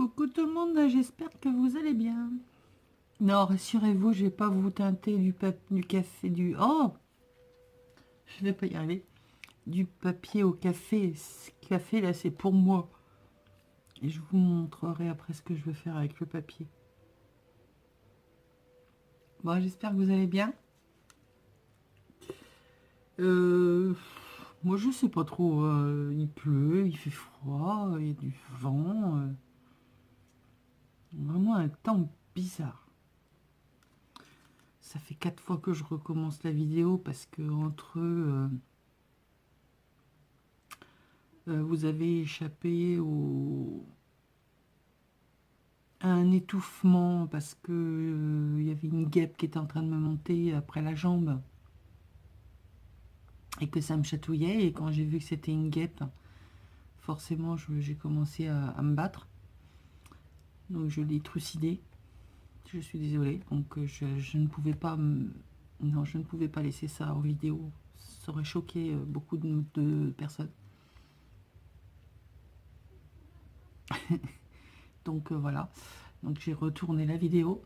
Coucou tout le monde, j'espère que vous allez bien. Non, rassurez-vous, je vais pas vous teinter du café, Oh, je vais pas y arriver. Du papier au café. Ce café, là, c'est pour moi. Et je vous montrerai après ce que je veux faire avec le papier. Bon, j'espère que vous allez bien. Moi, je sais pas trop. Il pleut, il fait froid, il y a du vent. Vraiment un temps bizarre. Ça fait 4 fois que je recommence la vidéo parce que entre vous avez échappé à un étouffement parce que il y avait une guêpe qui était en train de me monter après la jambe et que ça me chatouillait. Et quand j'ai vu que c'était une guêpe, forcément, j'ai commencé à me battre. Donc je l'ai trucidé. Je suis désolée. Donc je ne pouvais pas... Non, je ne pouvais pas laisser ça en vidéo. Ça aurait choqué beaucoup de personnes. Donc voilà. Donc j'ai retourné la vidéo.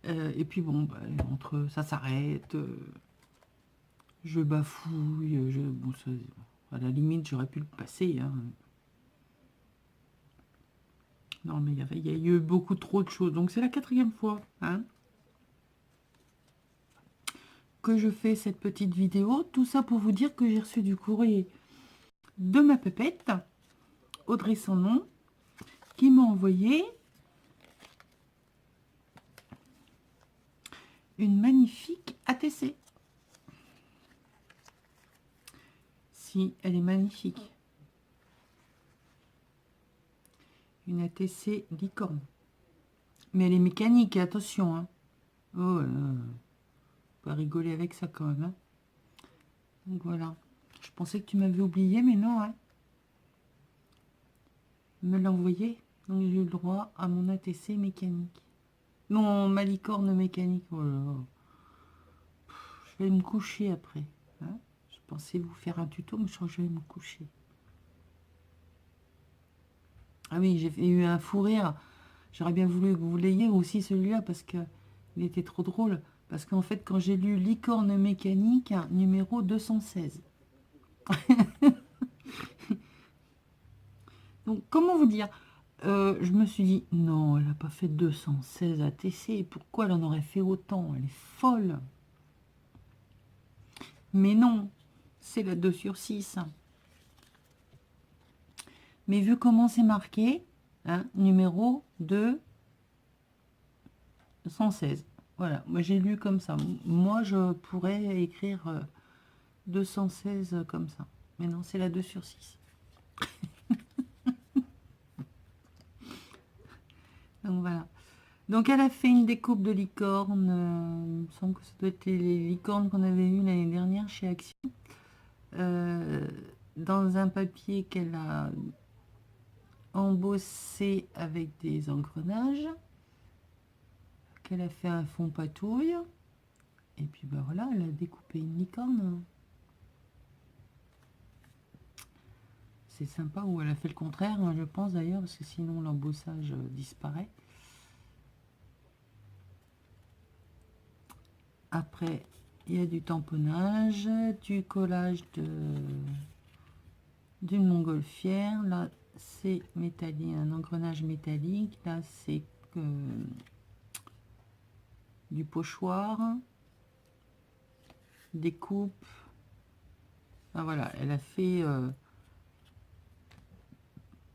Et puis bon, bah, entre ça s'arrête, je bafouille, bon, à la limite j'aurais pu le passer. Hein. Non mais il y a eu beaucoup trop de choses. Donc c'est la 4e fois hein, que je fais cette petite vidéo. Tout ça pour vous dire que j'ai reçu du courrier de ma pépette, Audrey son nom, qui m'a envoyé une magnifique ATC. Si, elle est magnifique. Une ATC licorne. Mais elle est mécanique, attention. Hein. Oh là là. Pas rigoler avec ça quand même. Hein. Donc voilà. Je pensais que tu m'avais oublié, mais non. Hein. Me l'a envoyé. Donc j'ai eu le droit à mon ATC mécanique. Non, ma licorne mécanique. Oh là là. Je vais me coucher après. Hein. Je pensais vous faire un tuto, mais je crois que je vais me coucher. Ah oui, j'ai eu un fou rire. J'aurais bien voulu que vous l'ayez aussi celui-là parce que il était trop drôle. Parce qu'en fait, quand j'ai lu Licorne mécanique, numéro 216. Donc, comment vous dire je me suis dit, non, elle n'a pas fait 216 ATC. Pourquoi elle en aurait fait autant? Elle est folle. Mais non, c'est la 2/6. Mais vu comment c'est marqué, hein, numéro 216. Voilà, moi j'ai lu comme ça. Moi, je pourrais écrire 216 comme ça. Mais non, c'est la 2/6. Donc voilà. Donc elle a fait une découpe de licorne. Il me semble que ça doit être les licornes qu'on avait eues l'année dernière chez Action. Dans un papier qu'elle a embossé avec des engrenages. Qu'elle a fait un fond patouille. Et puis ben voilà, elle a découpé une licorne. C'est sympa, ou elle a fait le contraire, hein, je pense d'ailleurs, parce que sinon l'embossage disparaît. Après, il y a du tamponnage, du collage d'une montgolfière. Là, c'est métallique, un engrenage métallique. Là, c'est du pochoir, des coupes. Ah, voilà, elle a fait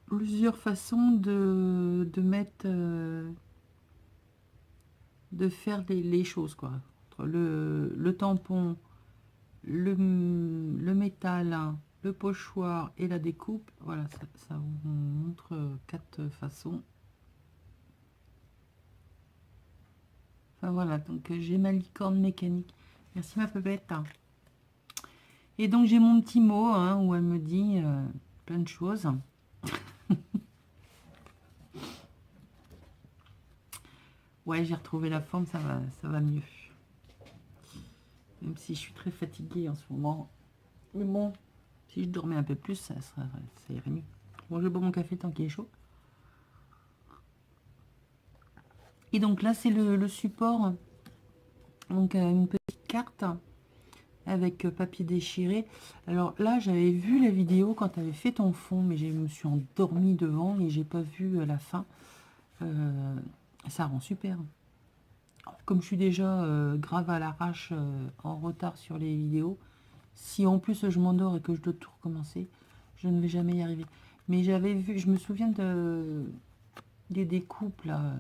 plusieurs façons de mettre, de faire les choses, quoi. Entre le tampon, le métal, hein, le pochoir et la découpe. Voilà, ça vous montre 4 façons. Enfin voilà, donc j'ai ma licorne mécanique. Merci ma pépette. Et donc j'ai mon petit mot hein, où elle me dit plein de choses. Ouais, j'ai retrouvé la forme, ça va mieux. Même si je suis très fatiguée en ce moment. Mais bon, si je dormais un peu plus, ça irait mieux. Bon, je bois mon café tant qu'il est chaud. Et donc là, c'est le support. Donc une petite carte avec papier déchiré. Alors là, j'avais vu la vidéo quand tu avais fait ton fond, mais je me suis endormie devant et j'ai pas vu la fin. Ça rend super. Alors, comme je suis déjà grave à l'arrache, en retard sur les vidéos, si en plus je m'endors et que je dois tout recommencer, je ne vais jamais y arriver. Mais j'avais vu, je me souviens des découpes là,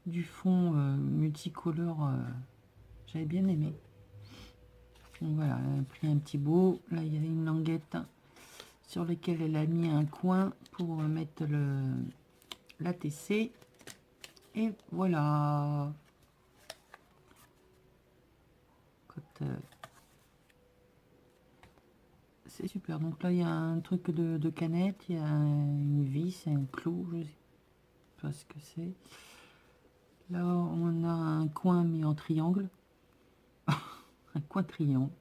du fond multicolore, j'avais bien aimé. Donc voilà, elle a pris un petit bout. Là, il y a une languette sur laquelle elle a mis un coin pour mettre l'ATC. Et voilà. C'est super. Donc là, il y a un truc de canette, il y a une vis, un clou, je sais pas ce que c'est. Là, on a un coin mis en triangle. Un coin triangle.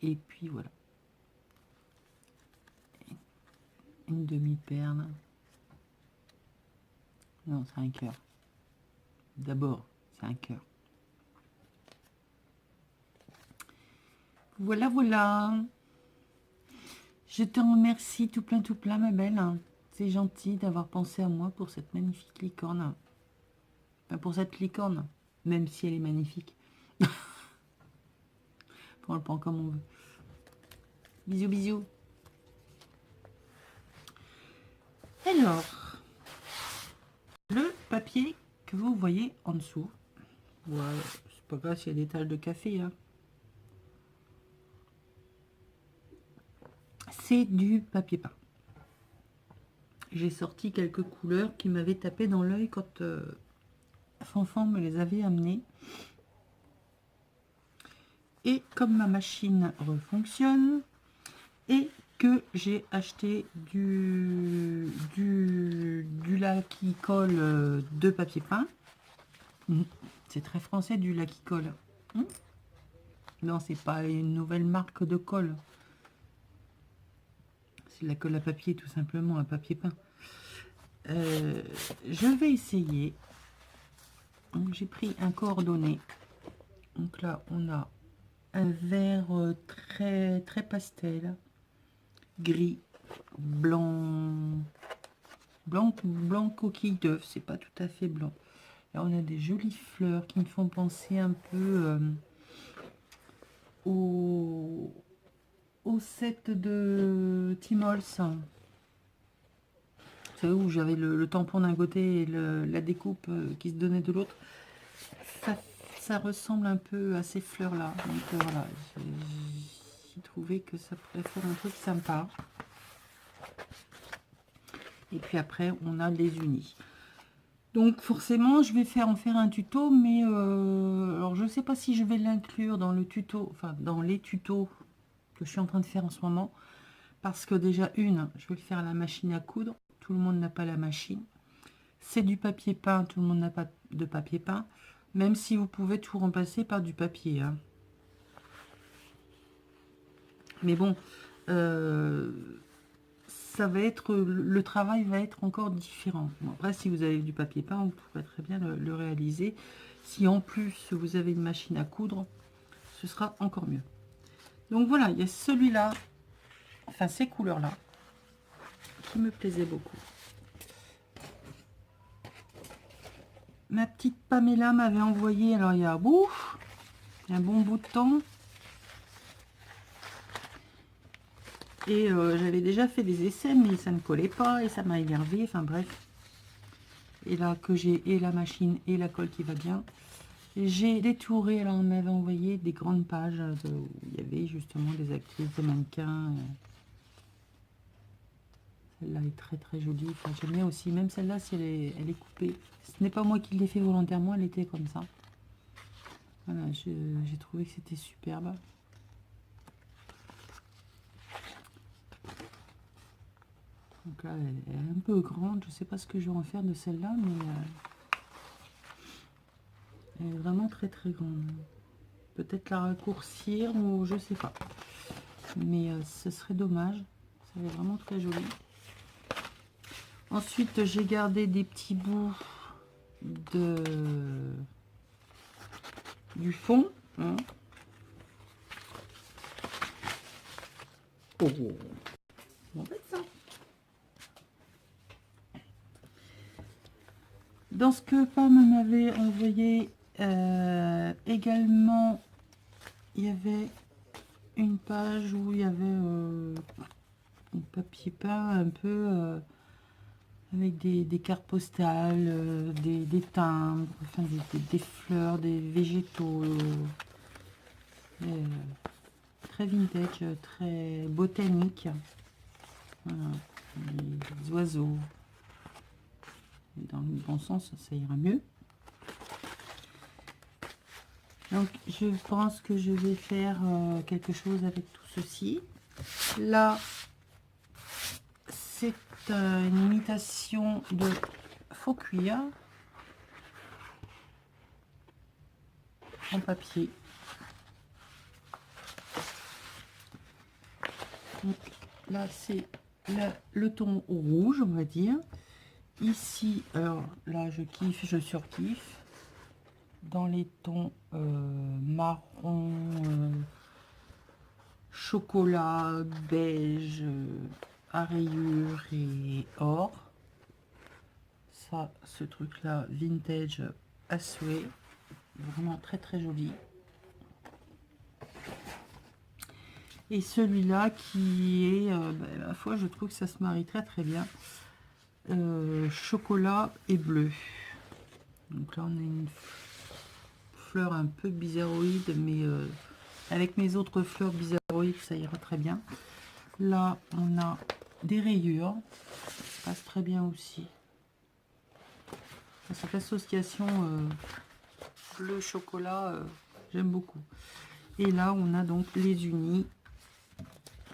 Et puis voilà. Une demi-perle. Non, c'est un cœur. D'abord, c'est un cœur. Voilà, voilà. Je te remercie tout plein, ma belle. C'est gentil d'avoir pensé à moi pour cette magnifique licorne. Enfin, pour cette licorne, même si elle est magnifique. On le prend comme on veut. Bisous, bisous. Alors, le papier que vous voyez en dessous. Ouais, c'est pas grave s'il y a des taches de café. Hein. C'est du papier peint. J'ai sorti quelques couleurs qui m'avaient tapé dans l'œil quand Fanfan me les avait amenées. Et comme ma machine refonctionne et que j'ai acheté du Laquicole de papier peint, c'est très français du Laquicole. Non, c'est pas une nouvelle marque de colle. C'est de la colle à papier, tout simplement, à papier peint. Je vais essayer. J'ai pris un coordonné. Donc là, on a un vert très pastel, gris, blanc coquille d'œuf, c'est pas tout à fait blanc. Là, on a des jolies fleurs qui me font penser un peu au set de Timols. Vous savez, où j'avais le tampon d'un côté et la découpe qui se donnait de l'autre. Ça ressemble un peu à ces fleurs-là. Donc voilà, j'ai trouvé que ça pourrait faire un truc sympa. Et puis après, on a les unis. Donc forcément, je vais en faire un tuto, mais alors je ne sais pas si je vais l'inclure dans le tuto, enfin dans les tutos que je suis en train de faire en ce moment. Parce que déjà, je vais le faire à la machine à coudre. Tout le monde n'a pas la machine. C'est du papier peint, tout le monde n'a pas de papier peint. Même si vous pouvez tout remplacer par du papier. Hein. Mais bon, ça va être, le travail va être encore différent. Bon, après, si vous avez du papier peint, vous pourrez très bien le réaliser. Si en plus vous avez une machine à coudre, ce sera encore mieux. Donc voilà, il y a celui-là, enfin ces couleurs-là, qui me plaisaient beaucoup. Ma petite Pamela m'avait envoyé, alors il y a un bon bout de temps. Et j'avais déjà fait des essais, mais ça ne collait pas et ça m'a énervé. Enfin bref. Et là que j'ai et la machine et la colle qui va bien. J'ai détouré, alors on m'avait envoyé des grandes pages où il y avait justement des actrices, des mannequins. Celle-là est très jolie. Enfin, j'aime bien aussi, même celle-là, si elle est coupée. Ce n'est pas moi qui l'ai fait volontairement, elle était comme ça. Voilà, j'ai trouvé que c'était superbe. Donc là, elle est un peu grande. Je ne sais pas ce que je vais en faire de celle-là, mais elle est vraiment très grande. Peut-être la raccourcir ou je sais pas. Mais ce serait dommage. Ça est vraiment très joli. Ensuite, j'ai gardé des petits bouts du fond. Hein. Oh, on va ça. Dans ce que Pam m'avait envoyé également, il y avait une page où il y avait un papier peint un peu avec des cartes postales, des timbres, enfin des fleurs, des végétaux. Très vintage, très botanique. Voilà, les oiseaux. Dans le bon sens, ça ira mieux. Donc, je pense que je vais faire quelque chose avec tout ceci. Là, c'est une imitation de faux cuir en papier. Donc, là, c'est le ton rouge, on va dire. Ici, alors là, je kiffe, je surkiffe. Dans les tons marron, chocolat, beige, à rayures et or. Ça, ce truc-là, vintage à souhait. Vraiment très très joli. Et celui-là qui est, ma foi, je trouve que ça se marie très très bien. Chocolat et bleu. Donc là, on a une fleur un peu bizarroïde, mais avec mes autres fleurs bizarroïdes, ça ira très bien. Là, on a des rayures. Ça passe très bien aussi. Cette association bleu-chocolat, j'aime beaucoup. Et là, on a donc les unis.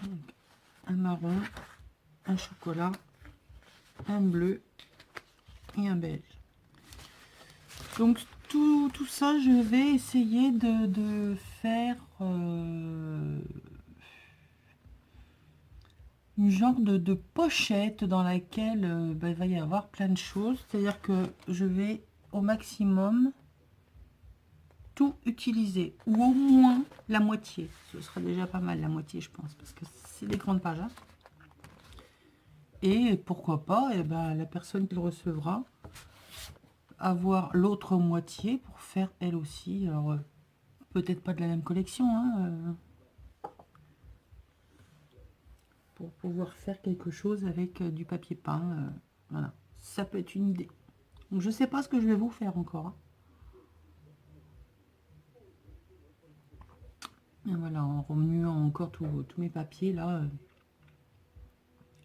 Donc, un marron, un chocolat, un bleu et un beige. Donc, tout ça, je vais essayer de faire une genre de pochette dans laquelle il va y avoir plein de choses. C'est-à-dire que je vais au maximum tout utiliser, ou au moins la moitié. Ce sera déjà pas mal, la moitié, je pense, parce que c'est des grandes pages. Hein. Et pourquoi pas, la personne qui le recevra, avoir l'autre moitié pour faire elle aussi. Alors, peut-être pas de la même collection, hein, pour pouvoir faire quelque chose avec du papier peint. Voilà, ça peut être une idée. Donc, je sais pas ce que je vais vous faire encore. Hein. Et voilà, en remuant encore tous mes papiers, là,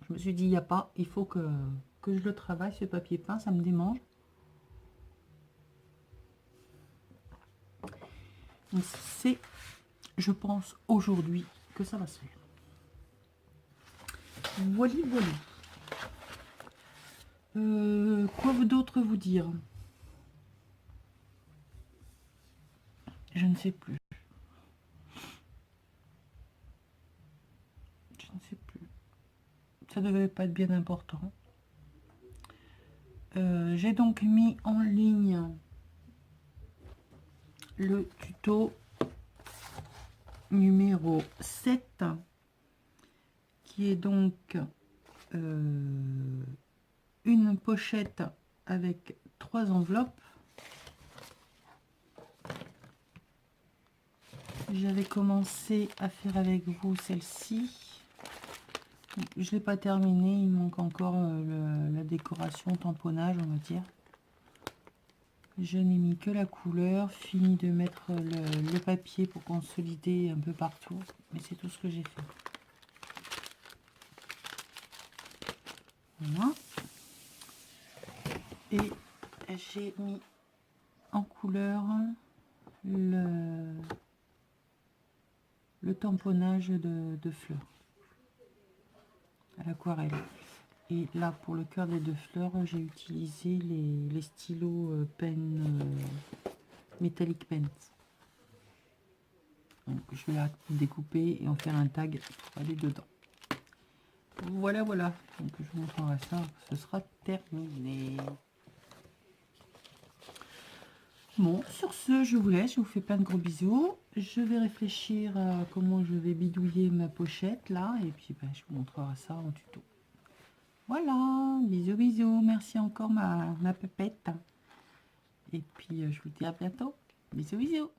je me suis dit, il n'y a pas, il faut que je le travaille, ce papier peint, ça me démange. C'est, je pense, aujourd'hui que ça va se faire. Voilà, voilà. Quoi d'autre vous dire? Je ne sais plus. Je ne sais plus. Ça devait pas être bien important. J'ai donc mis en ligne le tuto numéro 7 qui est donc une pochette avec 3 enveloppes. J'avais commencé à faire avec vous celle-ci. Je ne l'ai pas terminé, il manque encore la décoration, tamponnage, on va dire. Je n'ai mis que la couleur, fini de mettre le papier pour consolider un peu partout, mais c'est tout ce que j'ai fait. Voilà. Et j'ai mis en couleur le tamponnage de fleurs à l'aquarelle. Et là, pour le cœur des 2 fleurs, j'ai utilisé les stylos pen Metallic Pens. Donc, je vais la découper et en faire un tag pour aller dedans. voilà, voilà. Donc je vous montrerai ça, ce sera terminé. Bon, sur ce, je vous laisse, je vous fais plein de gros bisous. Je vais réfléchir à comment je vais bidouiller ma pochette là, et puis ben, je vous montrerai ça en tuto. Voilà, bisous, bisous. Merci encore ma pépette. Et puis je vous dis à bientôt. Bisous, bisous.